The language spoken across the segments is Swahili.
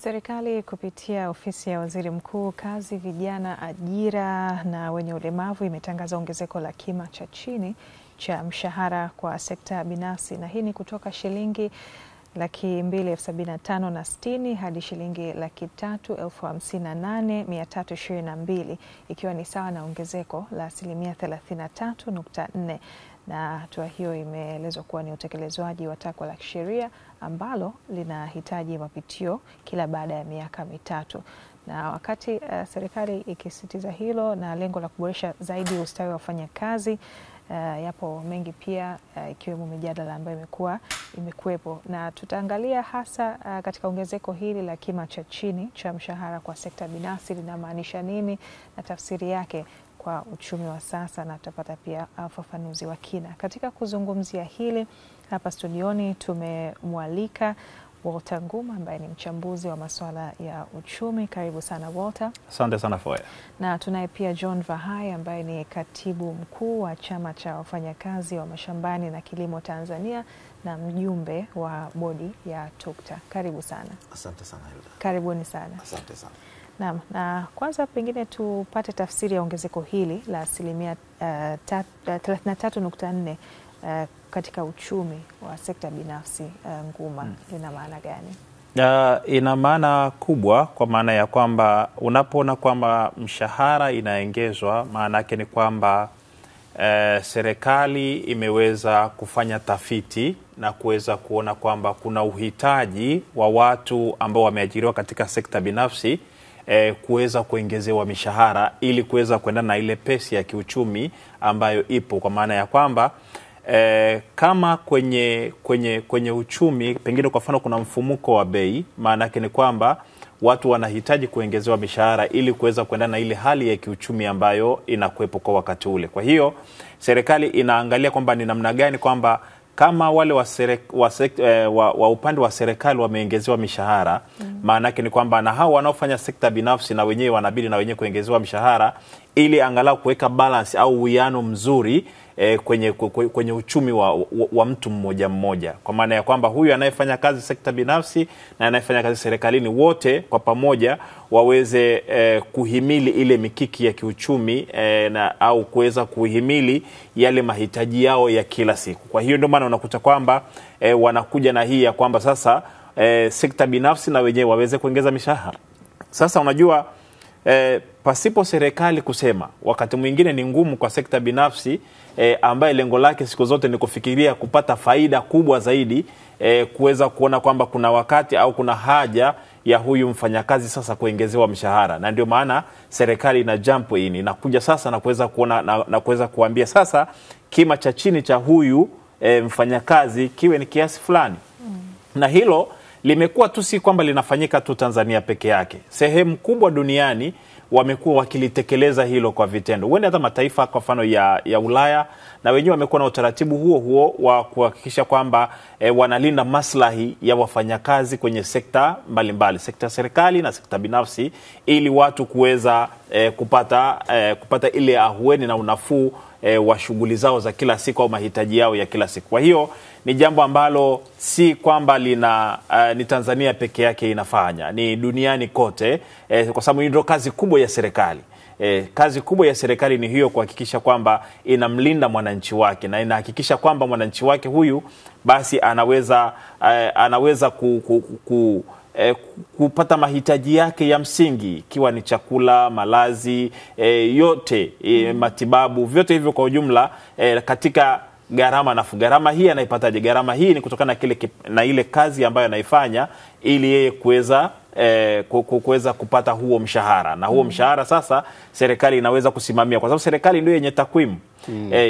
Serikali kupitia ofisi ya Waziri Mkuu, Kazi, Vijana, Ajira na wenye ulemavu imetangaza ongezeko la kima cha chini cha mshahara kwa sekta binafsi, na hii ni kutoka shilingi 275,060 hadi shilingi 358,322, ikiwa ni sawa na ongezeko la 33.4%. Na hatua hiyo imeelezwa kuwa ni utekelezwaji wa takwa la kisheria ambalo linahitaji mapitio kila baada ya miaka mitatu. Na wakati serikali ikisisitiza hilo na lengo la kuboresha zaidi ustawi wa wafanyakazi, yapo mengi pia ikiwemo mijadala ambayo imekuwepo, na tutaangalia hasa katika ongezeko hili la kima cha chini cha mshahara kwa sekta binafsi linamaanisha nini na tafsiri yake kwa uchumi wa sasa, na tutapata pia ufafanuzi wa kina. Katika kuzungumzia hili hapa studioni tumemwalika Walter Nguma ambaye ni mchambuzi wa masuala ya uchumi. Karibu sana Walter. Asante sana Foya. Na tunaye pia John Vahai ambaye ni katibu mkuu wa chama cha wafanyakazi wa mashambani na kilimo Tanzania na mjumbe wa bodi ya TUCTA. Karibu sana. Asante sana Hilda. Karibuni sana. Asante sana. Naam, na kwanza pengine tupate tafsiri ya ongezeko hili la 33.4 katika uchumi wa sekta binafsi. Nguma, lina maana gani? Ina maana kubwa, kwa maana ya kwamba unapoona kwamba mshahara inaongezwa, maana yake ni kwamba serikali imeweza kufanya tafiti na kuweza kuona kwamba kuna uhitaji wa watu ambao wameajiriwa katika sekta binafsi kuweza kuongezewa mishahara ili kuweza kuendana na ile pesi ya kiuchumi ambayo ipo, kwa maana ya kwamba kama kwenye uchumi pengine kwa mfano kuna mfumuko wa bei, maana yake ni kwamba watu wanahitaji kuongezewa mishahara ili kuweza kuendana na ile hali ya kiuchumi ambayo inakuwepo kwa wakati ule. Kwa hiyo serikali inaangalia kwamba ni namna gani kwamba kama wale wa upande wa serikali wameongezewa mishahara, maana yake ni kwamba na hao wanaofanya sekta binafsi na wenyewe wanabidi na wenyewe kuongezewa mishahara ili angalau kuweka balance au uwiano mzuri kwenye uchumi wa mtu mmoja mmoja, kwa maana ya kwamba huyu anayefanya kazi sekta binafsi na anayefanya kazi serikalini wote kwa pamoja waweze kuhimili ile mikiki ya kiuchumi au kuweza kuhimili yale mahitaji yao ya kila siku. Kwa hiyo ndio maana unakuta kwamba wanakuja na hii ya kwamba sasa sekta binafsi na wenyewe waweze kuongeza mishahara. Sasa unajua pasipo serikali kusema, wakati mwingine ni ngumu kwa sekta binafsi ambaye lengo lake siku zote ni kufikiria kupata faida kubwa zaidi, kuweza kuona kwamba kuna wakati au kuna haja ya huyu mfanyakazi sasa kuongezewa mshahara. Na ndio maana serikali ina jump in, inakuja sasa na kuweza kuona na kuweza kuambia sasa kima cha chini cha huyu mfanyakazi kiwe ni kiasi fulani. Na hilo limekuwa tu si kwamba linafanyika tu Tanzania peke yake. Sehemu kubwa duniani wamekuwa wakilitekeleza hilo kwa vitendo. Wende hata mataifa kwa mfano ya Ulaya na wenyewe wamekuwa na utaratibu huo wa kuhakikisha kwamba wanalinda maslahi ya wafanyakazi kwenye sekta mbalimbali, sekta serikali na sekta binafsi, ili watu kuweza kupata ile ahueni na unafuu wa shughuli zao za kila siku au mahitaji yao ya kila siku. Kwa hiyo ni jambo ambalo si kwamba ni Tanzania peke yake inafanya, ni duniani kote, kwa sababu ndio kazi kubwa ya serikali. Kazi kubwa ya serikali ni hiyo, kuhakikisha kwamba inamlinda mwananchi wake na inahakikisha kwamba mwananchi wake huyu basi anaweza kupata mahitaji yake ya msingi, ikiwa ni chakula, malazi, yote, matibabu, vyote hivyo kwa ujumla, katika gharama nafuu. Gharama hii anaipataje? Gharama hii ni kutokana na ile kazi ambayo anaifanya ili yeye kuweza kupata huo mshahara. Na huo mshahara sasa serikali inaweza kusimamia, kwa sababu serikali ndio yenye takwimu.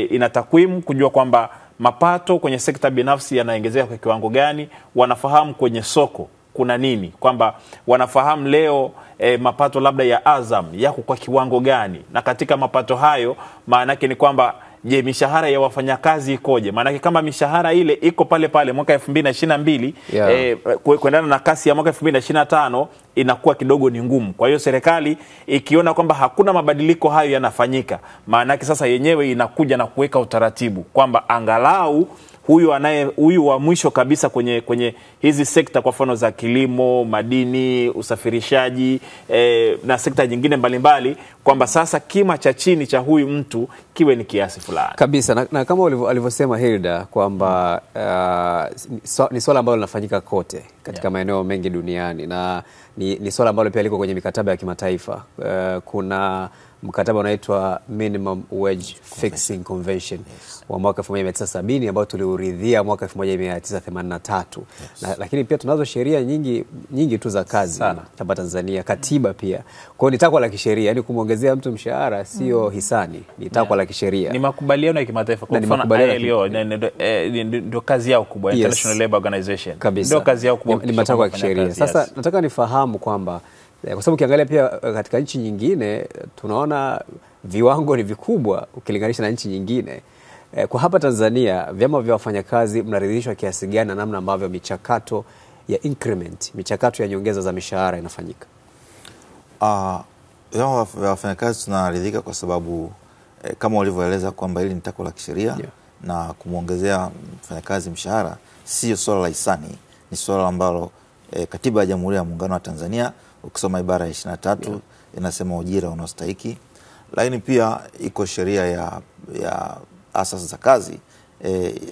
Ina takwimu kujua kwamba mapato kwenye sekta binafsi yanaongezeka kwa kiwango gani, wanafahamu kwenye soko kuna nini, kwamba wanafahamu leo mapato labda ya Azam yako kwa kiwango gani, na katika mapato hayo maana yake ni kwamba je, mishahara ya wafanyakazi ikoje? Maana kama mishahara ile iko pale pale mwaka 2022 kuendana na kasi ya mwaka 2025 inakuwa kidogo ni ngumu. Kwa hiyo serikali ikiona kwamba hakuna mabadiliko hayo yanafanyika, maana sasa yenyewe inakuja na kuweka utaratibu kwamba angalau huyu wa mwisho kabisa kwenye hizi sekta, kwa mfano za kilimo, madini, usafirishaji na sekta nyingine mbalimbali, kwamba sasa kima cha chini cha huyu mtu kiwe ni kiasi fulani kabisa. Na kama alivyosema Hilda kwamba ni swala ambalo linafanyika kote katika maeneo mengi duniani, na ni swala ambalo pia liko kwenye mikataba ya kimataifa. Kuna mkataba unaitwa Minimum Wage Fixing Convention wa mwaka 1970 ambao tuliuridhia mwaka 1983. Lakini pia tunazo sheria nyingi tu za kazi hapa Tanzania, katiba pia. Kwa hiyo ni takwa la kisheria, yani kumwongezea mtu mshahara sio hisani, ni takwa la kisheria. Ni makubaliano ya kimataifa, kwa mfano ILO ndio kazi yao kubwa, International Labour Organization. Ndio kazi yao kubwa, ni matakwa ya kisheria. Sasa nataka nifahamu kwamba kwa sababu ukiangalia pia katika nchi nyingine tunaona viwango ni vikubwa ukilinganisha na nchi nyingine. Kwa hapa Tanzania, vyama vya wafanyakazi mnaridhishwa kiasi gani na namna ambavyo michakato ya increment, michakato ya nyongeza za mishahara inafanyika? Vyama vya wafanyakazi tunaridhika kwa sababu kama ulivyoeleza kwamba hili ni takwa la kisheria, na kumwongezea mfanyakazi mshahara sio swala la hisani, ni swala ambalo Katiba ya Jamhuri ya Muungano wa Tanzania ukisoma ibara ya 23 inasema ujira unaostahiki. Lakini pia iko sheria ya asasi za kazi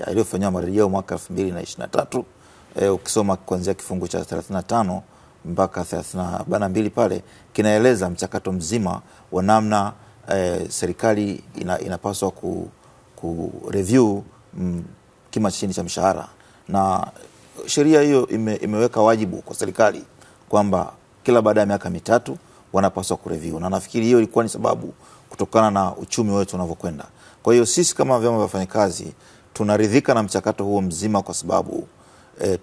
iliyofanywa marejeo mwaka 2023, ukisoma kuanzia kifungu cha 35 mpaka 32 pale kinaeleza mchakato mzima wa namna serikali inapaswa ku review kima chini cha mshahara, na sheria hiyo imeweka wajibu kwa serikali kwamba kila baada ya miaka mitatu wanapaswa kureview, na nafikiri hiyo ilikuwa ni sababu kutokana na uchumi wetu unavyokwenda. Kwa hiyo sisi kama vyama vya wafanyakazi tunaridhika na mchakato huo mzima kwa sababu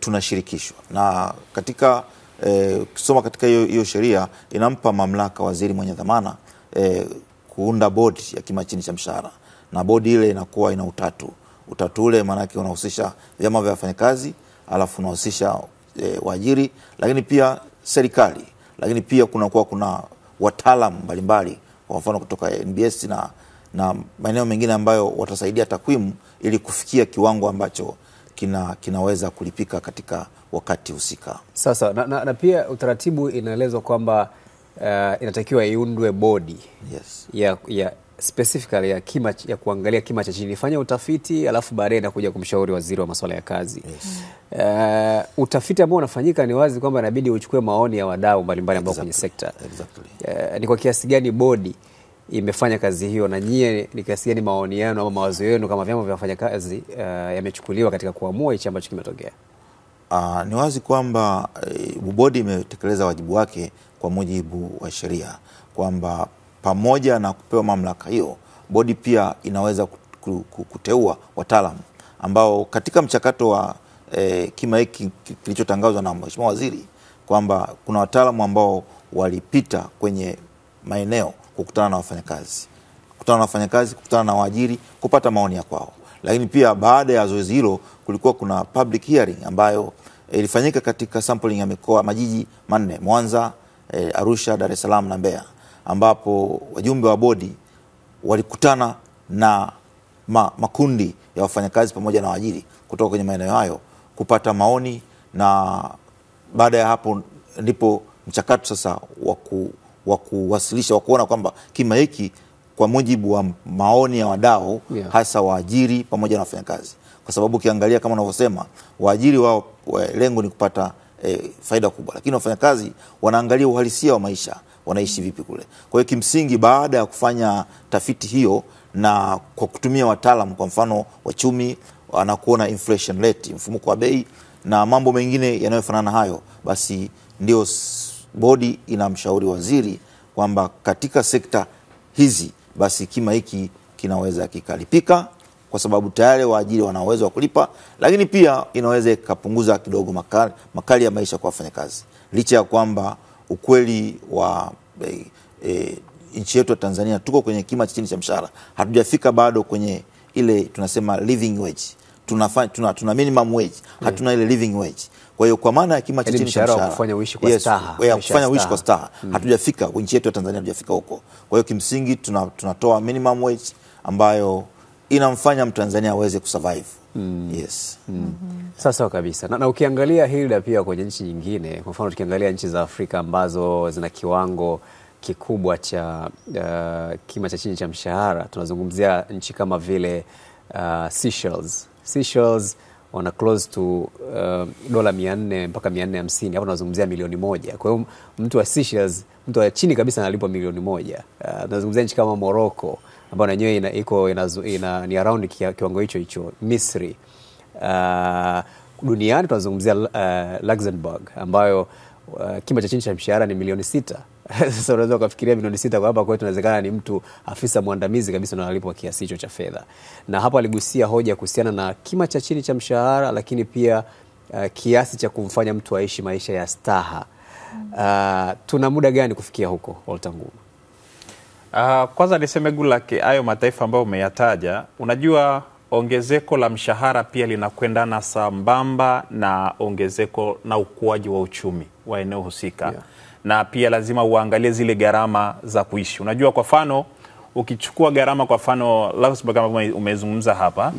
tunashirikishwa, na katika kusoma katika hiyo sheria inampa mamlaka waziri mwenye dhamana kuunda bodi ya kima chini cha mshahara, na bodi ile inakuwa ina utatu ule maana yake unahusisha vyama vya wafanyakazi, alafu unahusisha waajiri, lakini pia serikali, lakini pia kuna wataalamu mbalimbali, kwa mfano kutoka NBS na maeneo mengine ambayo watasaidia takwimu ili kufikia kiwango ambacho kinaweza kulipika katika wakati husika. Sasa na pia utaratibu inaelezwa kwamba inatakiwa iundwe bodi ya specifically ya kuangalia kima cha chini, ifanye utafiti, alafu baadaye inakuja kumshauri waziri wa masuala ya kazi. Utafiti ambao unafanyika ni wazi kwamba inabidi uchukue maoni ya wadau mbalimbali ambao kwenye sekta. Ni kwa kiasi gani bodi imefanya kazi hiyo, na nyie ni kiasi gani maoni yenu au mawazo yenu kama vyama vya wafanyakazi yamechukuliwa katika kuamua hichi ambacho kimetokea? Ni wazi kwamba bodi imetekeleza wajibu wake kwa mujibu wa sheria, kwamba pamoja na kupewa mamlaka hiyo, bodi pia inaweza kuteua wataalamu ambao katika mchakato wa kima hiki kilichotangazwa na Mheshimiwa Waziri kwamba kuna wataalamu ambao walipita kwenye maeneo kukutana na wafanyakazi, kukutana na waajiri, kupata maoni ya kwao. Lakini pia baada ya zoezi hilo kulikuwa kuna public hearing ambayo ilifanyika katika sampling ya mikoa majiji 4: Mwanza, Arusha, Dar es Salaam na Mbeya, ambapo wajumbe wa bodi walikutana na makundi ya wafanyakazi pamoja na waajiri kutoka kwenye maeneo hayo kupata maoni, na baada ya hapo ndipo mchakato sasa wa kuwasilisha wa kuona kwamba kima hiki kwa mujibu wa maoni ya wadau hasa waajiri pamoja na wafanyakazi, kwa sababu ukiangalia kama unavyosema waajiri wao lengo ni kupata faida kubwa, lakini wafanyakazi wanaangalia uhalisia wa maisha, wanaishi vipi kule. Kwa hiyo kimsingi baada ya kufanya tafiti hiyo na kwa kutumia wataalamu, kwa mfano wachumi wanakuona inflation rate, mfumuko wa bei na mambo mengine yanayofanana hayo, basi ndio bodi inamshauri waziri kwamba katika sekta hizi basi kima hiki kinaweza kikalipika kwa sababu tayari waajiri wana uwezo wa kulipa, lakini pia inaweza ikapunguza kidogo makali ya maisha kwa wafanyakazi. Licha ya kwamba ukweli wa nchi yetu ya Tanzania tuko kwenye kima chini cha mshahara, hatujafika bado kwenye ile tunasema living wage. Tuna minimum wage, hatuna ile living wage. Kwa hiyo kwa maana ya kima chini cha mshahara kufanya uishi kwa staha, kufanya uishi kwa staha, hatujafika kwenye nchi yetu ya Tanzania, hatujafika huko. Kwa hiyo kimsingi tunatoa minimum wage ambayo inamfanya Mtanzania aweze kusurvive. Yes. Sawa kabisa. Na ukiangalia Hilda pia kwenye nchi nyingine, kwa mfano tukiangalia nchi za Afrika ambazo zina kiwango kikubwa cha kima cha chini cha mshahara, tunazungumzia nchi kama vile Seychelles. Seychelles wana close to dola 400 mpaka 450. Hapo tunazungumzia milioni 1. Kwa hiyo mtu wa Seychelles, mtu wa chini kabisa analipwa milioni 1. Tunazungumzia nchi kama Morocco ambayo na yenyewe ni around kiwango hicho. Misri. Duniani tunazungumzia Luxembourg ambayo kima cha chini cha mshahara ni milioni 6. Sasa unaweza ukafikiria milioni 6 kwa hapa kwetu inawezekana ni mtu afisa mwandamizi kabisa na analipwa kiasi hicho cha fedha. Na hapo aligusia hoja kuhusiana na kima cha chini cha mshahara, lakini pia kiasi cha kumfanya mtu aishi maisha ya staha. Tuna muda gani kufikia huko, Walter Nguma? Kwanza niseme Goodluck, hayo mataifa ambayo umeyataja, unajua ongezeko la mshahara pia linakwendana sambamba na ongezeko na ukuaji wa uchumi wa eneo husika. Na pia lazima uangalie zile gharama za kuishi. Unajua kwa mfano ukichukua gharama kwa mfano Luxembourg kama umezungumza hapa,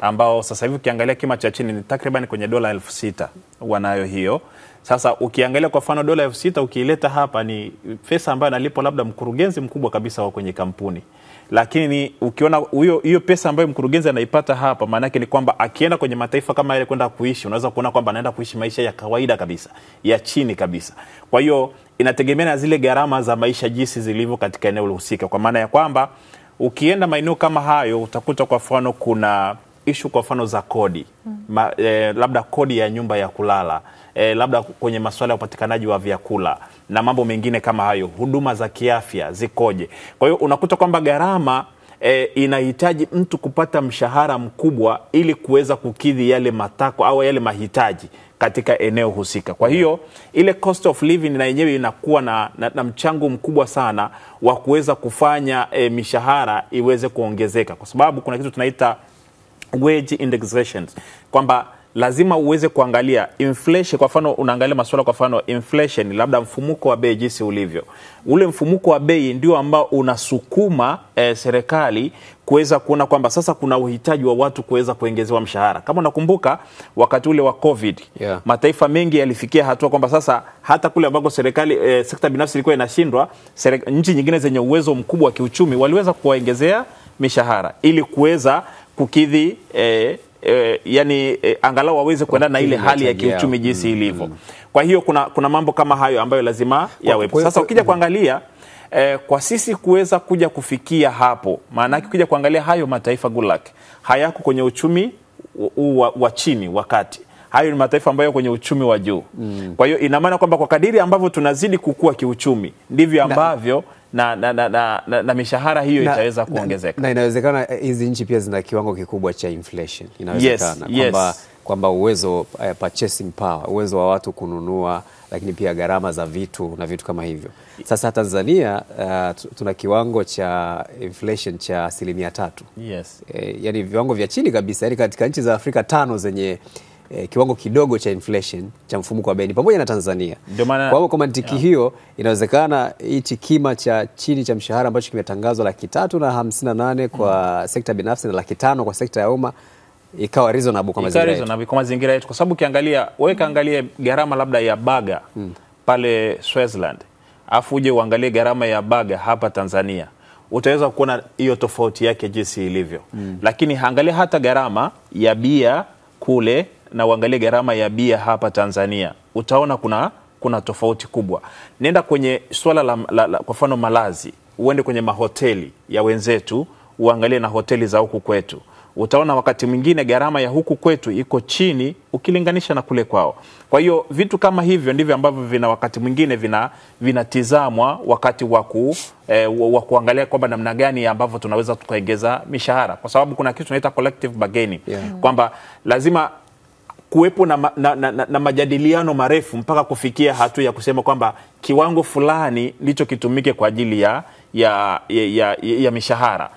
ambao sasa hivi ukiangalia kima cha chini ni takriban kwenye dola 6,000 wanayo hiyo. Sasa ukiangalia kwa mfano dola 6,000 ukiileta hapa ni pesa ambayo analipo labda mkurugenzi mkubwa kabisa wa kwenye kampuni. Lakini ukiona hiyo pesa ambayo mkurugenzi anaipata hapa, maana yake ni kwamba akienda kwenye mataifa kama yale kwenda kuishi, unaweza kuona kwamba anaenda kuishi maisha ya kawaida kabisa, ya chini kabisa. Kwa hiyo inategemea na zile gharama za maisha jinsi zilivyo katika eneo husika, kwa maana ya kwamba ukienda maeneo kama hayo utakuta kwa mfano kuna issue kwa mfano za kodi. Labda kodi ya nyumba ya kulala, labda kwenye masuala ya upatikanaji wa vyakula na mambo mengine kama hayo, huduma za kiafya zikoje. Kwa hiyo unakuta kwamba gharama inahitaji mtu kupata mshahara mkubwa ili kuweza kukidhi yale matakwa au yale mahitaji katika eneo husika. Kwa hiyo ile cost of living na yenyewe inakuwa na mchango mkubwa sana wa kuweza kufanya mishahara iweze kuongezeka, kwa sababu kuna kitu tunaita wage indexation, kwamba lazima uweze kuangalia inflation. Kwa mfano unaangalia masuala kwa mfano inflation, labda mfumuko wa bei jinsi ulivyo. Ule mfumuko wa bei ndio ambao unasukuma serikali kuweza kuona kwamba sasa kuna uhitaji wa watu kuweza kuongezewa mshahara. Kama unakumbuka wakati ule wa COVID, mataifa mengi yalifikia hatua kwamba sasa hata kule ambako serikali sekta binafsi ilikuwa inashindwa, nchi nyingine zenye uwezo mkubwa wa kiuchumi waliweza kuwaongezea mishahara ili kuweza kukidhi angalau waweze kuenda na ile hali ya kiuchumi jinsi ilivyo. Kwa hiyo kuna mambo kama hayo ambayo lazima yawepo. Sasa ukija kuangalia kwa sisi kuweza kuja kufikia hapo, maana yake kuja kuangalia hayo mataifa Goodluck hayako kwenye uchumi wa chini wakati hayo ni mataifa ambayo kwenye uchumi wa juu. Kwa hiyo ina maana kwamba kwa kadiri ambavyo tunazidi kukua kiuchumi ndivyo ambavyo na mishahara hiyo itaweza kuongezeka. Na inawezekana hizi nchi pia zina kiwango kikubwa cha inflation. Inawezekana kwamba uwezo purchasing power, uwezo wa watu kununua, lakini pia gharama za vitu na vitu kama hivyo. Sasa Tanzania tuna kiwango cha inflation cha 3%. Yani viwango vya chini kabisa, yani katika nchi za Afrika 5 zenye kiwango kidogo cha inflation cha mfumuko wa bei pamoja na Tanzania. Kwa mantiki hiyo inawezekana hichi kima cha chini cha mshahara ambacho kimetangazwa 358 kwa sekta binafsi na 500 kwa sekta ya umma ikawa reasonable kwa mazingira yetu. Kwa sababu ukiangalia kaangalia gharama labda ya baga pale Switzerland, afu uje uangalie gharama ya baga hapa Tanzania, utaweza kuona hiyo tofauti yake jinsi ilivyo. Lakini angalia hata gharama ya bia kule na uangalie gharama ya bia hapa Tanzania, utaona kuna tofauti kubwa. Nenda kwenye swala kwa mfano malazi, uende kwenye mahoteli ya wenzetu, uangalie na hoteli za huku kwetu, utaona wakati mwingine gharama ya huku kwetu iko chini ukilinganisha na kule kwao. Kwa hiyo vitu kama hivyo ndivyo ambavyo wakati mwingine vinatizamwa wakati wa kuangalia kwamba namna gani ambavyo tunaweza tukaongeza mishahara, kwa sababu kuna kitu tunaita collective bargaining, kwamba lazima kuwepo na majadiliano marefu mpaka kufikia hatua ya kusema kwamba kiwango fulani ndicho kitumike kwa ajili ya mishahara.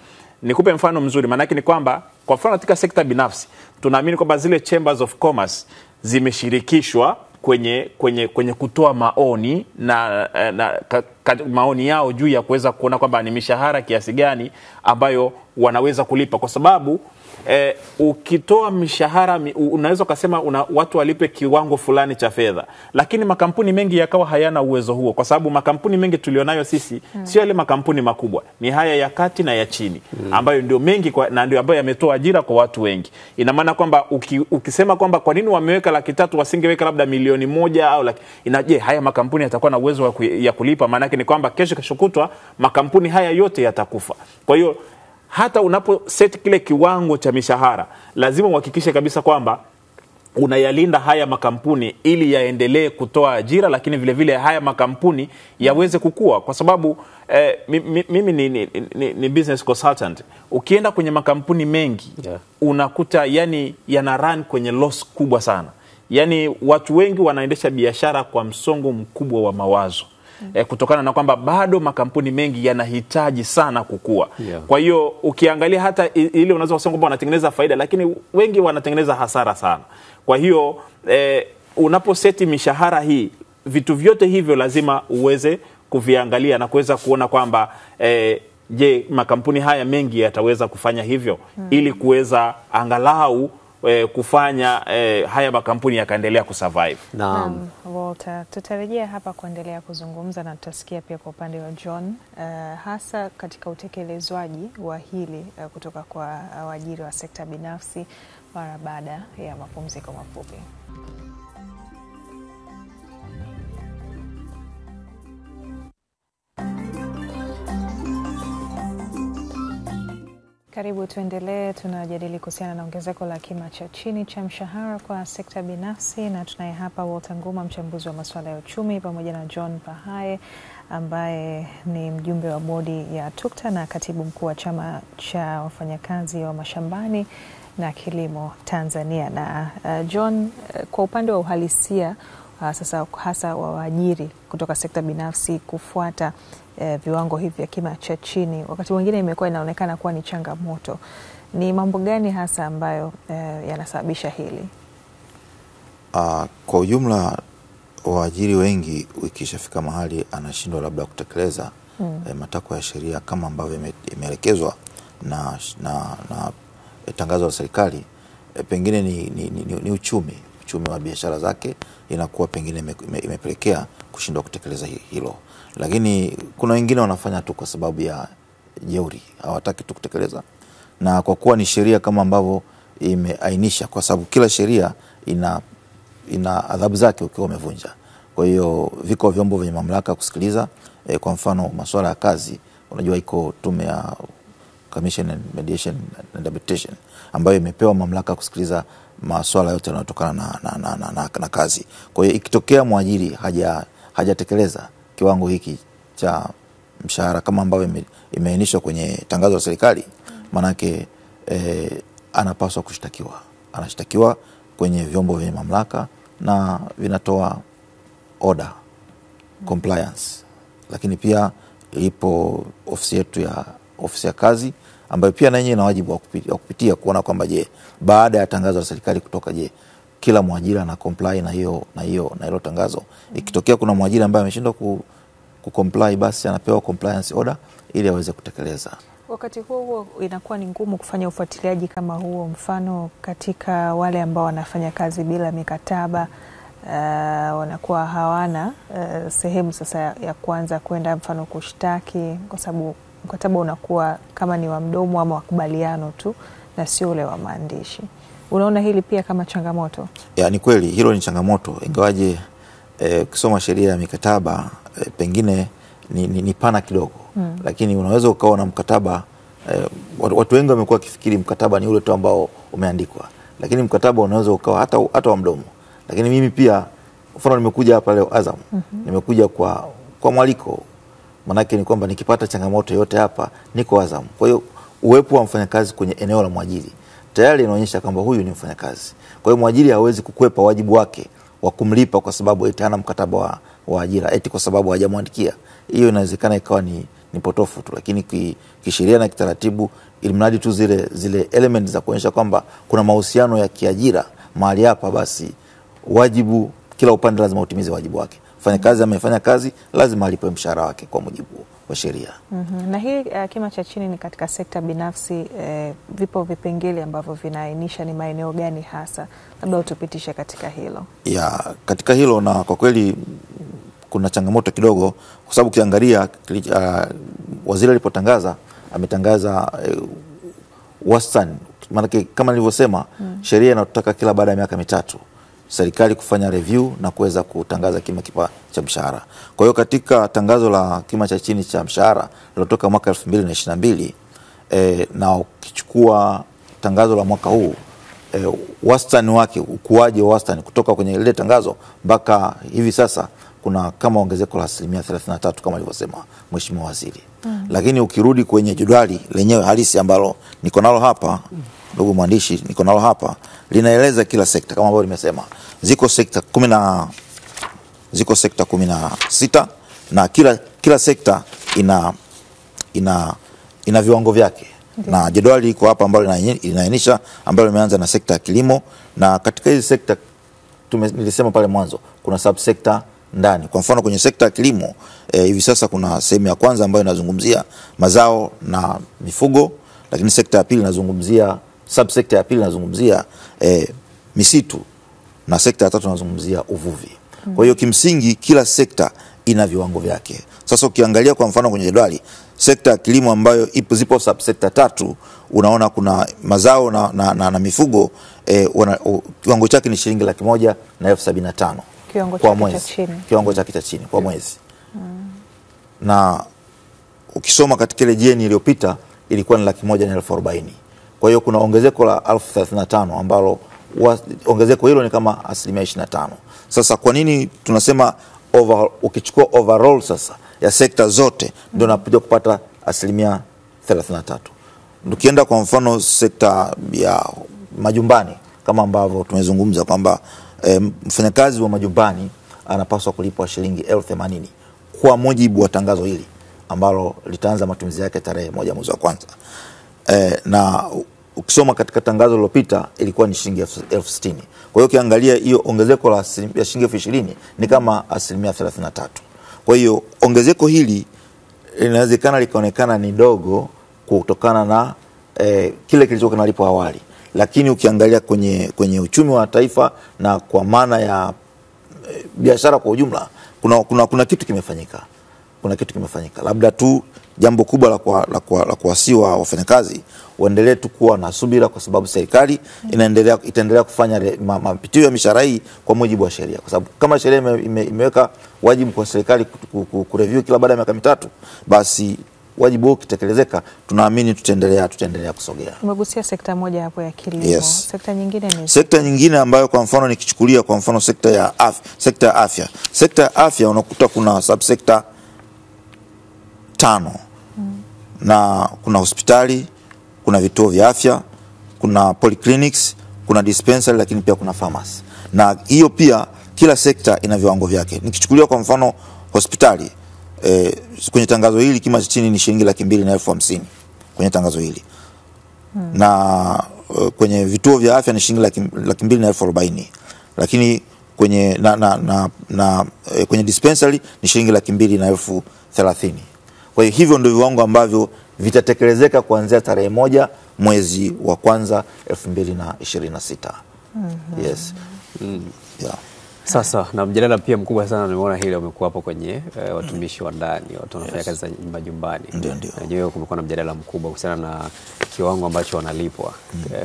Nikupe mfano mzuri, maana yake ni kwamba kwa mfano katika sekta binafsi tunaamini kwamba zile chambers of commerce zimeshirikishwa kwenye kutoa maoni na maoni yao juu ya kuweza kuona kwamba ni mishahara kiasi gani ambayo wanaweza kulipa, kwa sababu ukitoa mishahara unaweza kusema watu walipe kiwango fulani cha fedha, lakini makampuni mengi yakawa hayana uwezo huo, kwa sababu makampuni mengi tulionayo sisi sio yale makampuni makubwa, ni haya ya kati na ya chini ambayo ndio mengi na ndio ambayo yametoa ajira kwa watu wengi. Ina maana kwamba ukisema kwamba kwa nini wameweka 300,000 wasingeweka labda milioni 1 au je, haya makampuni yatakuwa na uwezo ya kulipa? Maana yake ni kwamba kesho kutwa makampuni haya yote yatakufa. Kwa hiyo hata unapo set kile kiwango cha mishahara lazima uhakikishe kabisa kwamba unayalinda haya makampuni ili yaendelee kutoa ajira, lakini vile vile haya makampuni yaweze kukua, kwa sababu mimi ni business consultant. Ukienda kwenye makampuni mengi unakuta yani yana run kwenye loss kubwa sana. Yani watu wengi wanaendesha biashara kwa msongo mkubwa wa mawazo. Kutokana na kwamba bado makampuni mengi yanahitaji sana kukua. Kwa hiyo ukiangalia hata ile unaweza kusema kwamba wanatengeneza faida, lakini wengi wanatengeneza hasara sana. Kwa hiyo unaposeti mishahara hii, vitu vyote hivyo lazima uweze kuviangalia na kuweza kuona kwamba je, makampuni haya mengi yataweza kufanya hivyo ili kuweza angalau kufanya haya makampuni yakaendelea kusurvive. Naam, Walter, tutarejea hapa kuendelea kuzungumza na tutasikia pia kwa upande wa John hasa katika utekelezwaji wa hili kutoka kwa waajiri wa sekta binafsi mara baada ya mapumziko mafupi. Karibu tuendelee, tunajadili kuhusiana na ongezeko la kima cha chini cha mshahara kwa sekta binafsi, na tunaye hapa Walter Nguma, mchambuzi wa masuala ya uchumi, pamoja na John Pahaye ambaye ni mjumbe wa bodi ya TUCTA na katibu mkuu wa chama cha wafanyakazi wa mashambani na kilimo Tanzania. Na John, kwa upande wa uhalisia sasa hasa wa waajiri kutoka sekta binafsi kufuata viwango hivi vya kima cha chini, wakati mwingine imekuwa inaonekana kuwa ni changamoto. Ni mambo gani hasa ambayo yanasababisha hili? Kwa ujumla waajiri wengi ikishafika mahali anashindwa labda kutekeleza matakwa ya sheria kama ambavyo imeelekezwa na tangazo la serikali, pengine ni uchumi wa biashara zake inakuwa pengine imepelekea kushindwa kutekeleza hilo. Lakini kuna wengine wanafanya tu kwa sababu ya jeuri, hawataki tu kutekeleza. Na kwa kuwa ni sheria kama ambavyo imeainisha, kwa sababu kila sheria ina adhabu zake ukiwa umevunja. Kwa hiyo viko vyombo vyenye mamlaka kusikiliza. Kwa mfano masuala ya kazi, unajua iko tume ya Commission and Mediation and Arbitration ambayo imepewa mamlaka kusikiliza masuala yote yanayotokana na kazi. Kwa hiyo ikitokea mwajiri hajatekeleza kiwango hiki cha mshahara kama ambavyo imeainishwa kwenye tangazo la serikali, manake anapaswa kushtakiwa. Anashtakiwa kwenye vyombo vyenye mamlaka na vinatoa order compliance. Lakini pia ipo ofisi yetu ya ofisi ya kazi ambayo pia na yenyewe ina wajibu wa kupitia kuona kwamba je, baada ya tangazo la serikali kutoka, je, kila mwajiri ana comply na hilo tangazo. Ikitokea kuna mwajiri ambaye ameshindwa kucomply, basi anapewa compliance order ili aweze kutekeleza. Wakati huo inakuwa ni ngumu kufanya ufuatiliaji kama huo, mfano katika wale ambao wanafanya kazi bila mikataba, wanakuwa hawana sehemu sasa ya kuanza kwenda mfano kushtaki, kwa sababu mkataba unakuwa kama ni wa mdomo ama makubaliano tu na sio ule wa maandishi. Unaona hili pia kama changamoto? Ni kweli hilo ni changamoto, ingawaje ukisoma sheria ya mikataba pengine ni pana kidogo. Lakini unaweza ukawa na mkataba, watu wengi wamekuwa kifikiri mkataba ni ule tu ambao umeandikwa, lakini mkataba unaweza ukawa hata wa mdomo. Lakini mimi pia mfano nimekuja hapa leo Azam, nimekuja kwa mwaliko, manake ni kwamba nikipata changamoto yote hapa niko Azam. Kwa hiyo uwepo wa mfanyakazi kwenye eneo la mwajiri tayari inaonyesha kwamba huyu ni mfanyakazi. Kwa hiyo mwajiri hawezi kukwepa wajibu wake wa kumlipa kwa sababu eti hana mkataba wa ajira, eti kwa sababu hajamwandikia. Hiyo inawezekana ikawa ni potofu tu, lakini kisheria na kitaratibu, ili mradi tu zile elements za kuonyesha kwamba kuna mahusiano ya kiajira mahali hapa, basi wajibu kila upande lazima utimize wajibu wake. Mfanyakazi amefanya kazi, lazima alipwe mshahara wake kwa mujibu wa sheria. Na hii kima cha chini ni katika sekta binafsi, vipo vipengele ambavyo vinaainisha ni maeneo gani hasa, labda utupitishe katika hilo. Ya, katika hilo, na kwa kweli kuna changamoto kidogo, kwa sababu ukiangalia waziri alipotangaza ametangaza wastani, maana kama nilivyosema sheria inataka kila baada ya miaka mitatu serikali kufanya review na kuweza kutangaza kima cha mshahara. Kwa hiyo katika tangazo la kima cha chini cha mshahara lilotoka mwaka 2022 na ukichukua tangazo la mwaka huu, wastani wake, ukuaji wa wastani kutoka kwenye ile tangazo mpaka hivi sasa kuna kama ongezeko la 33% kama alivyosema Mheshimiwa Waziri. Lakini ukirudi kwenye jedwali lenyewe halisi ambalo niko nalo hapa, ndugu mwandishi, niko nalo hapa, linaeleza kila sekta kama ambavyo nimesema. Ziko sekta 16 na kila sekta ina viwango vyake. Na jedwali liko hapa ambalo inaainisha, ambalo limeanza na sekta ya kilimo, na katika hizi sekta nilisema pale mwanzo kuna subsekta ndani. Kwa mfano kwenye sekta ya kilimo hivi sasa kuna sehemu ya kwanza ambayo inazungumzia mazao na mifugo, lakini sekta ya pili inazungumzia, subsekta ya pili inazungumzia misitu, na sekta ya tatu inazungumzia uvuvi. Kwa hiyo kimsingi kila sekta ina viwango vyake. Sasa ukiangalia kwa mfano kwenye jedwali, sekta ya kilimo ambayo zipo subsekta tatu, unaona kuna mazao na mifugo, kiwango chake ni shilingi 1,175 kwa mwezi. Kiwango chake cha chini kwa mwezi. Na ukisoma katika ile jeni iliyopita ilikuwa ni 1,140,000. Kwa hiyo kuna ongezeko la 35 ambalo ongezeko hilo ni kama 25%. Sasa kwa nini tunasema ukichukua overall sasa ya sekta zote ndio unakuja kupata 33%? Tukienda kwa mfano sekta ya majumbani kama ambavyo tumezungumza kwamba mfanyakazi wa majumbani anapaswa kulipwa shilingi 80,000 kwa mujibu wa tangazo hili ambalo litaanza matumizi yake tarehe 1 mwezi wa kwanza. Na ukisoma katika tangazo lililopita ilikuwa ni shilingi 60,000. Kwa hiyo ukiangalia hiyo ongezeko la shilingi 20,000 ni kama 33%. Kwa hiyo ongezeko hili inawezekana likaonekana ni dogo kutokana na kile kilichokuwa kinalipwa awali, lakini ukiangalia kwenye uchumi wa taifa na kwa maana ya biashara kwa ujumla kuna kitu kimefanyika. Kuna kitu kimefanyika. Labda tu jambo kubwa la kuwasiwa wafanyakazi waendelee tu kuwa na subira, kwa sababu serikali itaendelea kufanya mapitio ya mishahara hii kwa mujibu wa sheria, kwa sababu kama sheria imeweka wajibu kwa serikali kureview kila baada ya miaka mitatu, basi wajibu huo ukitekelezeka, tunaamini tutaendelea kusogea. Umegusia sekta moja hapo ya kilimo. Yes. Sekta nyingine ni sekta nyingine ambayo kwa mfano nikichukulia kwa mfano sekta ya afya. Sekta ya afya unakuta kuna subsekta 5. Na kuna hospitali, kuna vituo vya afya, kuna polyclinics, kuna dispensary, lakini pia kuna pharmacy. Na hiyo pia kila sekta ina viwango vyake. Nikichukulia kwa mfano hospitali, kwenye tangazo hili kima cha chini ni shilingi 250,000 kwenye tangazo hili. Na kwenye vituo vya afya ni shilingi 240,000. Lakini kwenye dispensary ni shilingi 230,000. Kwa hiyo hivyo ndio viwango ambavyo vitatekelezeka kuanzia tarehe 1 mwezi wa kwanza 2026. Yes. Yeah. Sasa na mjadala pia mkubwa sana nimeona hili umekuwa hapo kwenye watumishi wa ndani, watu wanafanya kazi za majumbani. Ndio kumekuwa na mjadala mkubwa kuhusiana na kiwango ambacho wanalipwa,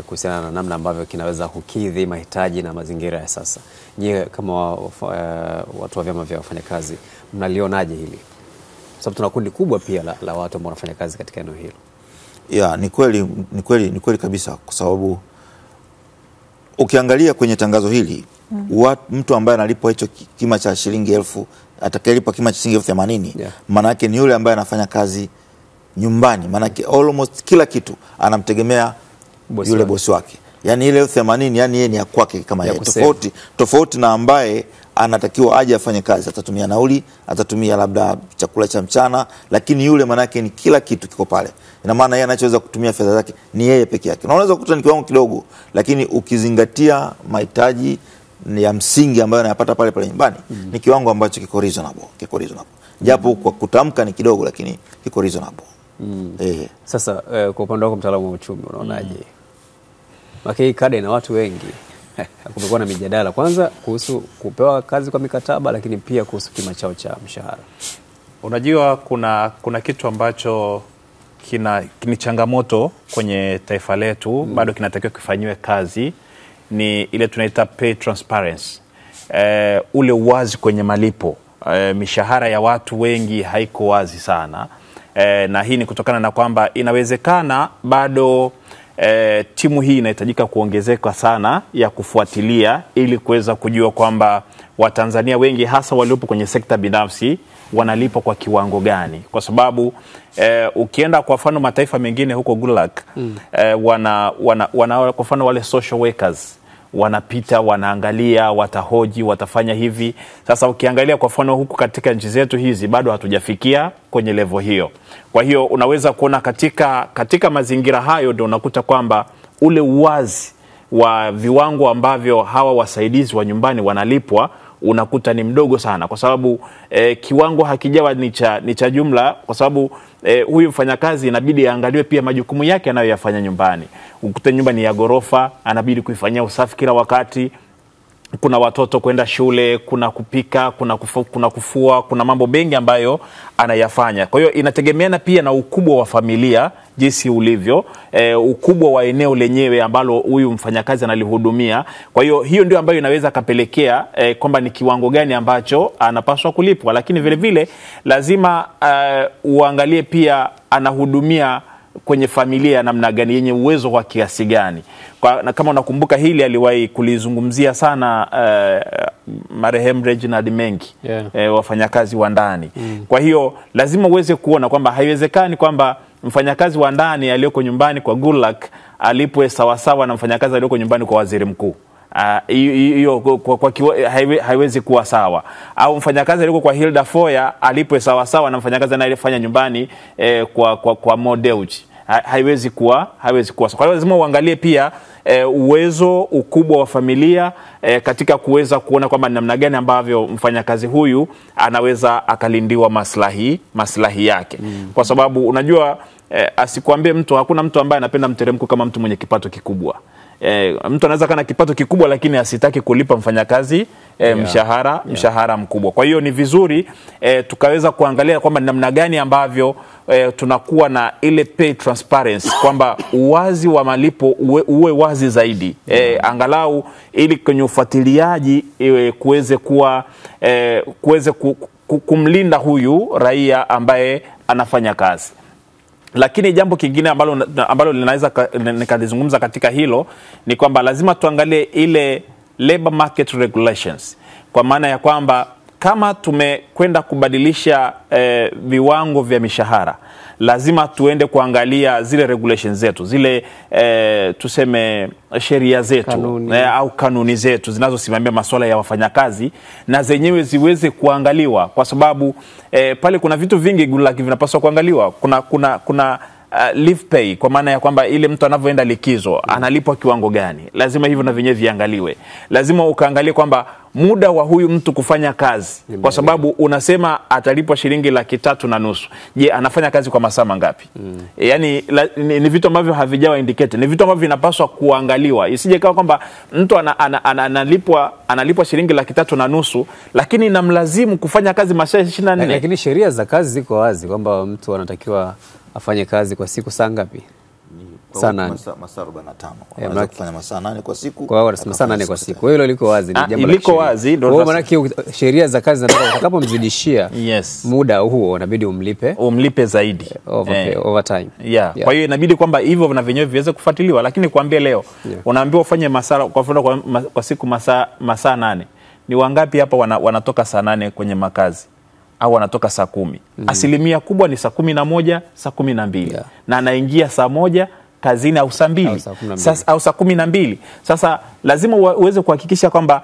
kuhusiana na namna ambavyo kinaweza kukidhi mahitaji na mazingira ya sasa. Nyie kama watu wa vyama vya wafanyakazi mnalionaje hili? Sababu tuna kundi kubwa pia la watu ambao wanafanya kazi katika eneo hilo. Yeah, ni kweli kabisa, kwa sababu ukiangalia kwenye tangazo hili mtu ambaye analipwa hicho kima cha shilingi 1,000, atakayelipwa kima cha shilingi 80,000, maana yake ni yule ambaye anafanya kazi nyumbani, maana yake almost kila kitu anamtegemea yule bosi wake. Yaani ile 80,000 yani yeye ni ya kwake kama yeye, tofauti na ambaye anatakiwa aje afanye kazi, atatumia nauli, atatumia labda chakula cha mchana, lakini yule manake ni kila kitu kiko pale. Ina maana yeye anachoweza kutumia fedha zake ni yeye peke yake. Na unaweza kukuta ni kiwango kidogo, lakini ukizingatia mahitaji ya msingi ambayo anayapata pale pale nyumbani ni kiwango ambacho kiko reasonable. Japo kwa kutamka ni kidogo, lakini kiko reasonable. Sasa kwa upande wako mtaalamu wa uchumi unaonaje? Hii kada ina watu wengi. Kumekuwa na mijadala kwanza kuhusu kupewa kazi kwa mikataba, lakini pia kuhusu kima chao cha mshahara. Unajua kuna kitu ambacho ni changamoto kwenye taifa letu, bado kinatakiwa kifanyiwe kazi, ni ile tunaita pay transparency. Ule uwazi kwenye malipo. Mishahara ya watu wengi haiko wazi sana. Na hii ni kutokana na kwamba inawezekana bado timu hii inahitajika kuongezeka sana ya kufuatilia ili kuweza kujua kwamba Watanzania wengi hasa waliopo kwenye sekta binafsi wanalipwa kwa kiwango gani, kwa sababu ukienda kwa mfano mataifa mengine huko Gulak, wana kwa mfano wale social workers wanapita, wanaangalia, watahoji, watafanya hivi. Sasa ukiangalia kwa mfano huku katika nchi zetu hizi bado hatujafikia kwenye level hiyo. Kwa hiyo unaweza kuona katika mazingira hayo ndio unakuta kwamba ule uwazi wa viwango ambavyo hawa wasaidizi wa nyumbani wanalipwa unakuta ni mdogo sana, kwa sababu kiwango hakijawa ni cha jumla, kwa sababu huyu mfanyakazi inabidi aangaliwe pia majukumu yake anayoyafanya nyumbani. Ukute nyumba ni ya gorofa, anabidi kuifanyia usafi kila wakati, kuna watoto kwenda shule, kuna kupika, kuna kufua, kuna mambo mengi ambayo anayafanya. Kwa hiyo inategemeana pia na ukubwa wa familia jinsi ulivyo, ukubwa wa eneo lenyewe ambalo huyu mfanyakazi analihudumia. Kwa hiyo ndio ambayo inaweza kapelekea kwamba ni kiwango gani ambacho anapaswa kulipwa, lakini vile vile lazima uangalie pia anahudumia kwenye familia namna gani, yenye uwezo wa kiasi gani. Na kama unakumbuka hili aliwahi kulizungumzia sana marehemu Reginald Mengi, wafanyakazi wa ndani. Kwa hiyo lazima uweze kuona kwamba haiwezekani kwamba mfanyakazi wa ndani aliyoko nyumbani kwa Gulak alipwe sawasawa na mfanyakazi aliyoko nyumbani kwa waziri mkuu. Hiyo haiwezi kuwa sawa. Au mfanyakazi aliyoko kwa Hilda Foya alipwe sawasawa na mfanyakazi anayefanya nyumbani kwa Mo Dewji. Haiwezi kuwa sawa. Kwa hiyo lazima uangalie pia uwezo, ukubwa wa familia katika kuweza kuona kwamba namna gani ambavyo mfanyakazi huyu anaweza akalindiwa maslahi yake. Kwa sababu unajua asikwambie mtu, hakuna mtu ambaye anapenda mteremko kama mtu mwenye kipato kikubwa. Mtu anaweza kana kipato kikubwa lakini asitaki kulipa mfanyakazi mshahara mkubwa. Kwa hiyo ni vizuri tukaweza kuangalia kwamba namna gani ambavyo tunakuwa na ile pay transparency, kwamba uwazi wa malipo uwe wazi zaidi, angalau ili kwenye ufuatiliaji kuweze kumlinda huyu raia ambaye anafanya kazi. Lakini jambo kingine ambalo linaweza nikalizungumza katika hilo ni kwamba lazima tuangalie ile labor market regulations, kwa maana ya kwamba kama tumekwenda kubadilisha viwango vya mishahara, lazima tuende kuangalia zile regulations zetu, zile tuseme sheria zetu au kanuni zetu zinazosimamia masuala ya wafanyakazi, na zenyewe ziweze kuangaliwa, kwa sababu pale kuna vitu vingi Gulak vinapaswa kuangaliwa. Kuna leave pay, kwa maana ya kwamba ile mtu anavyoenda likizo analipwa kiwango gani, lazima hivyo na vyenyewe viangaliwe. Lazima ukaangalie kwamba muda wa huyu mtu kufanya kazi, kwa sababu unasema atalipwa shilingi 350,000. Je, anafanya kazi kwa masaa mangapi? Yani ni vitu ambavyo havijawa indicated, ni vitu ambavyo vinapaswa kuangaliwa. Isije kawa kwamba mtu analipwa shilingi 350,000 lakini inamlazimu kufanya kazi masaa 24. Lakini sheria za kazi ziko wazi kwamba mtu anatakiwa afanye kazi kwa siku saa ngapi? Saa 8. Masaa 45. Anaweza kufanya masaa 8 kwa siku. Kwa hiyo masaa 8 kwa siku. Hilo liko wazi, ni jambo la liko wazi. Kwa maana sheria za kazi zinataka utakapomzidishia muda huo inabidi umlipe zaidi overtime. Kwa hiyo inabidi kwamba hivyo na vyenyewe viweze kufuatiliwa. Lakini kuambia leo unaambiwa ufanye masaa kwa mfano kwa siku masaa 8. Ni wangapi hapa wanatoka saa 8 kwenye makazi? Au wanatoka saa 10. Asilimia kubwa ni saa 11, saa 12. Na anaingia saa 1 kazini au saa 2 au saa 12. Sasa lazima uweze kuhakikisha kwamba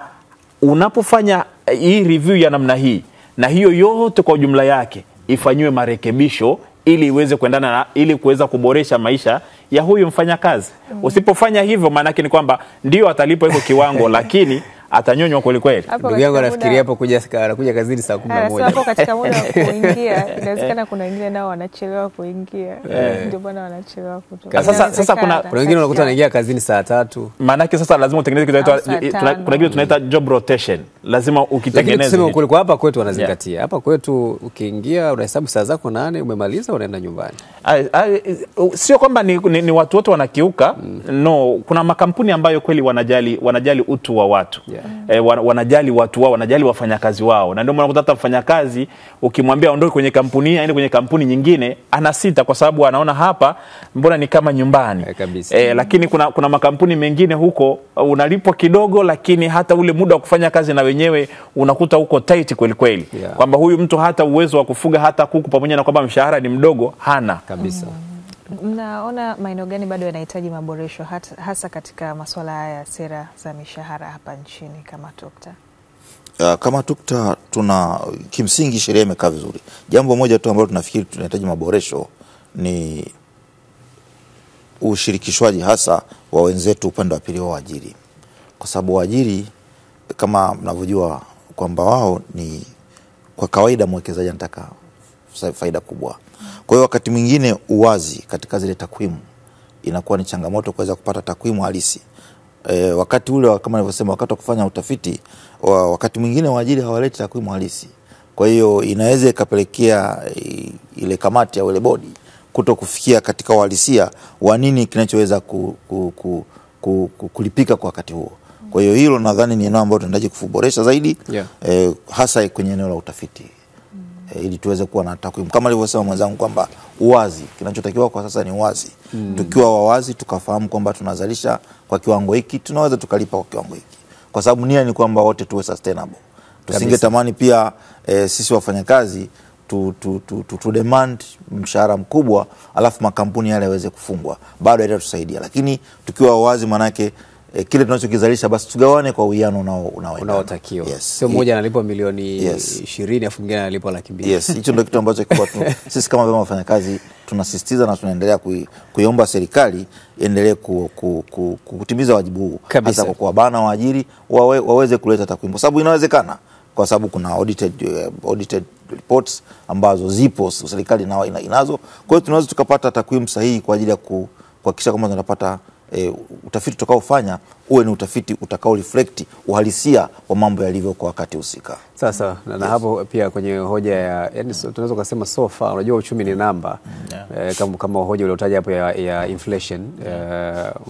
unapofanya hii review ya namna hii, na hiyo yote kwa ujumla yake ifanywe marekebisho ili iweze kuendana na ili kuweza kuboresha maisha ya huyu mfanyakazi. Usipofanya hivyo, maana yake ni kwamba ndio atalipwa hiko kiwango lakini atanyonywa kweli kweli. Ndugu yangu anafikiria hapo anakuja kazini saa 11. Hapo katika muda wa kuingia inawezekana kuna wengine nao wanachelewa kuingia. Ndio bwana wanachelewa kutoka. Sasa kuna wengine unakuta anaingia kazini saa 3. Maana yake sasa lazima utengeneze kuna kitu tunaita job rotation. Lazima ukitengeneze. Lakini tuseme kule kwa hapa kwetu wanazingatia. Hapa kwetu ukiingia unahesabu saa zako 8, umemaliza unaenda nyumbani. Sio kwamba ni watu wote wanakiuka. No, kuna makampuni ambayo kweli wanajali utu wa watu. Wanajali watu wao, wanajali wafanyakazi wao. Na ndio maana unakuta mfanyakazi ukimwambia aondoke kwenye kampuni aende kwenye kampuni nyingine, anasita kwa sababu anaona hapa mbona ni kama nyumbani. Lakini kuna makampuni mengine huko unalipwa kidogo, lakini hata ule muda wa kufanya kazi na wenyewe unakuta huko tight kweli kweli. Kwamba huyu mtu hata uwezo wa kufuga hata kuku, pamoja na kwamba mshahara ni mdogo, hana kabisa. Mnaona maeneo gani bado yanahitaji maboresho hasa katika masuala haya ya sera za mishahara hapa nchini kama TUCTA? Kama TUCTA kimsingi sheria imekaa vizuri. Jambo moja tu ambalo tunafikiri tunahitaji maboresho ni ushirikishwaji hasa wa wenzetu upande wa pili wa waajiri. Kwa sababu waajiri kama mnavyojua kwamba wao ni kwa kawaida mwekezaji anataka faida kubwa. Kwa hiyo wakati mwingine uwazi katika zile takwimu inakuwa ni changamoto kuweza kupata takwimu halisi. Wakati ule kama nilivyosema, wakati wa kufanya utafiti wakati mwingine waajiri hawaleti takwimu halisi. Kwa hiyo inaweza ikapelekea ile kamati au ile bodi kuto kufikia katika uhalisia wa nini kinachoweza kulipika kwa wakati huo. Kwa hiyo hilo nadhani ni eneo ambalo tunahitaji kuboresha zaidi, hasa kwenye eneo la utafiti. Ili tuweze kuwa na takwimu kama alivyosema mwenzangu kwamba uwazi, kinachotakiwa kwa sasa ni uwazi. Tukiwa wawazi tukafahamu kwamba tunazalisha kwa kiwango hiki, tunaweza tukalipa kwa kiwango hiki. Kwa sababu nia ni kwamba wote tuwe sustainable. Tusingetamani pia sisi wafanyakazi tu demand mshahara mkubwa alafu makampuni yale yaweze kufungwa. Bado itatusaidia. Lakini tukiwa wazi manake kile tunachokizalisha basi tugawane kwa uwiano unaotakiwa. Sio mmoja analipwa milioni 20 afu mwingine analipwa 200,000. Hicho ndio kitu ambacho sisi kama vyama wafanyakazi tunasisitiza na tunaendelea kuiomba serikali endelee kutimiza wajibu huu. Hasa kwa kuwabana waajiri waweze kuleta takwimu. Kwa sababu inawezekana. Kwa sababu kuna audited reports ambazo zipo serikali inazo. Kwa hiyo tunaweza tukapata takwimu sahihi kwa ajili ya kuhakikisha kwamba tunapata utafiti tutakaofanya uwe ni utafiti utakao reflect uhalisia wa mambo yalivyo kwa wakati husika. Sasa na hapo pia kwenye hoja yani tunaweza kusema so far, unajua uchumi ni namba. Kama hoja uliotaja hapo ya inflation,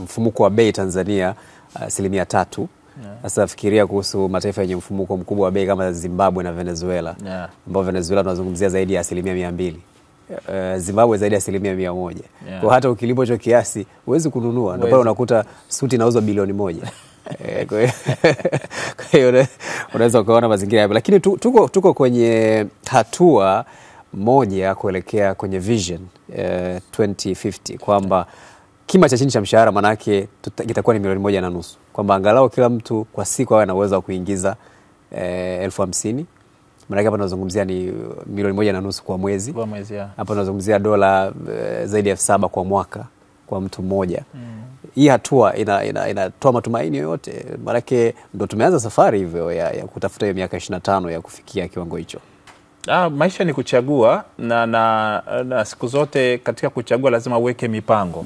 mfumuko wa bei Tanzania 3%. Sasa fikiria kuhusu mataifa yenye mfumuko mkubwa wa bei kama Zimbabwe na Venezuela, ambao Venezuela tunazungumzia zaidi ya 200%. Zimbabwe zaidi ya 100%. Kwa hata ukilipo hicho kiasi huwezi kununua. Ndio pale unakuta suti inauzwa bilioni 1. Kwa hiyo unaweza kuona mazingira hapo, lakini tuko kwenye hatua moja kuelekea kwenye vision 2050 kwamba kima cha chini cha mshahara manake kitakuwa ni milioni 1.5, kwamba angalau kila mtu kwa siku awe na uwezo wa kuingiza 50,000. Maana hapa tunazungumzia ni milioni 1.5 kwa mwezi. Hapa tunazungumzia dola zaidi ya 7 kwa mwaka kwa mtu mmoja. Hii hatua inatoa matumaini yoyote? Maana ndo tumeanza safari hivyo ya kutafuta hiyo miaka 25 ya kufikia kiwango hicho. Maisha ni kuchagua na siku zote katika kuchagua lazima uweke mipango.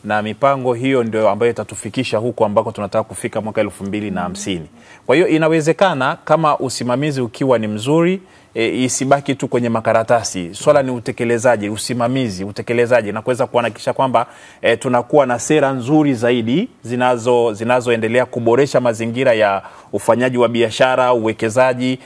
Na mipango hiyo ndio ambayo itatufikisha huko ambako tunataka kufika mwaka 2050. Kwa hiyo inawezekana kama usimamizi ukiwa ni mzuri, isibaki tu kwenye makaratasi. Swala ni utekelezaji, usimamizi, utekelezaji, na kuweza kuhakikisha kwamba tunakuwa na sera nzuri zaidi zinazoendelea kuboresha mazingira ya ufanyaji wa biashara, uwekezaji,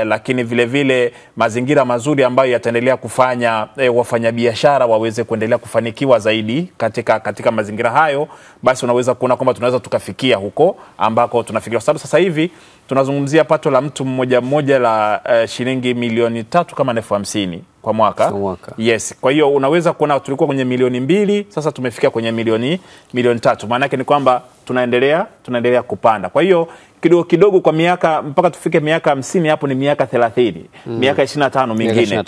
lakini vile vile mazingira mazuri ambayo yataendelea kufanya wafanyabiashara waweze kuendelea kufanikiwa zaidi katika mazingira hayo. Basi unaweza kuona kwamba tunaweza tukafikia huko ambako tunafikia. Sababu sasa hivi tunazungumzia pato la mtu mmoja la shilingi milioni 3 kama 50,000 kwa mwaka. Yes. Kwa hiyo unaweza kuona tulikuwa kwenye milioni 2, sasa tumefika kwenye milioni 3. Maana yake ni kwamba tunaendelea kupanda. Kwa hiyo kidogo kwa miaka mpaka tufike miaka 50, hapo ni miaka 30, miaka 25 mingine.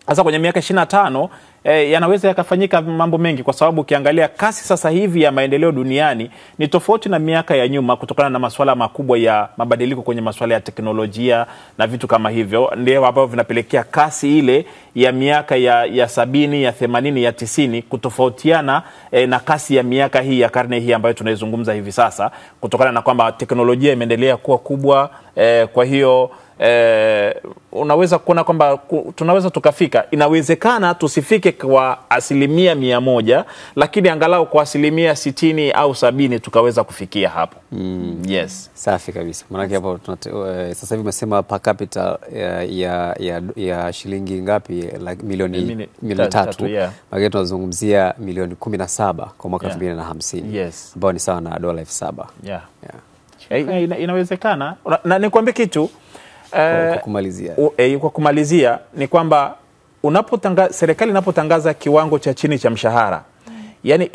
Sasa kwenye miaka 25 yanaweza yakafanyika mambo mengi, kwa sababu ukiangalia kasi sasa hivi ya maendeleo duniani ni tofauti na miaka ya nyuma, kutokana na masuala makubwa ya mabadiliko kwenye masuala ya teknolojia na vitu kama hivyo, ndio ambavyo vinapelekea kasi ile ya miaka ya 70, ya 80, ya 90 kutofautiana na kasi ya miaka hii ya karne hii ambayo tunaizungumza hivi sasa, kutokana na kwamba teknolojia imeendelea kuwa kubwa. Kwa hiyo unaweza kuona kwamba tunaweza tukafika, inawezekana tusifike kwa 100%, lakini angalau kwa 60 au 70 tukaweza kufikia hapo. Yes. Safi kabisa. Maana hapo sasa hivi umesema per capita ya shilingi ngapi? Like milioni 300. Yeah. Maana tunazungumzia milioni 17 kwa mwaka 2050. Yes. Ambao ni sawa na dola 7,000. Yeah. Inawezekana. Na nikwambie kitu kwa kumalizia ni kwamba serikali inapotangaza kiwango cha chini cha mshahara, yani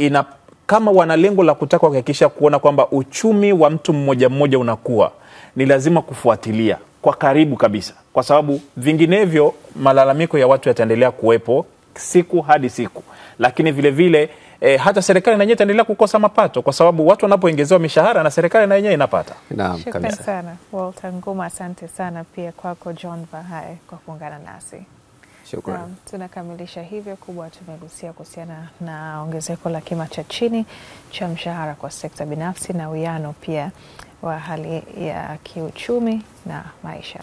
kama wana lengo la kutaka kuhakikisha kuona kwamba uchumi wa mtu mmoja mmoja unakuwa, ni lazima kufuatilia kwa karibu kabisa, kwa sababu vinginevyo malalamiko ya watu yataendelea kuwepo siku hadi siku, lakini vile vile hata serikali na yenyewe itaendelea kukosa mapato, kwa sababu watu wanapoongezewa mishahara na serikali na yenyewe inapata. Naam, kabisa. Shukrani sana Walter Nguma, asante sana pia kwako John Bahai kwa kuungana nasi. Shukrani. Tunakamilisha hivyo kubwa, tumegusia kuhusiana na ongezeko la kima cha chini cha mshahara kwa sekta binafsi na uwiano pia wa hali ya kiuchumi na maisha.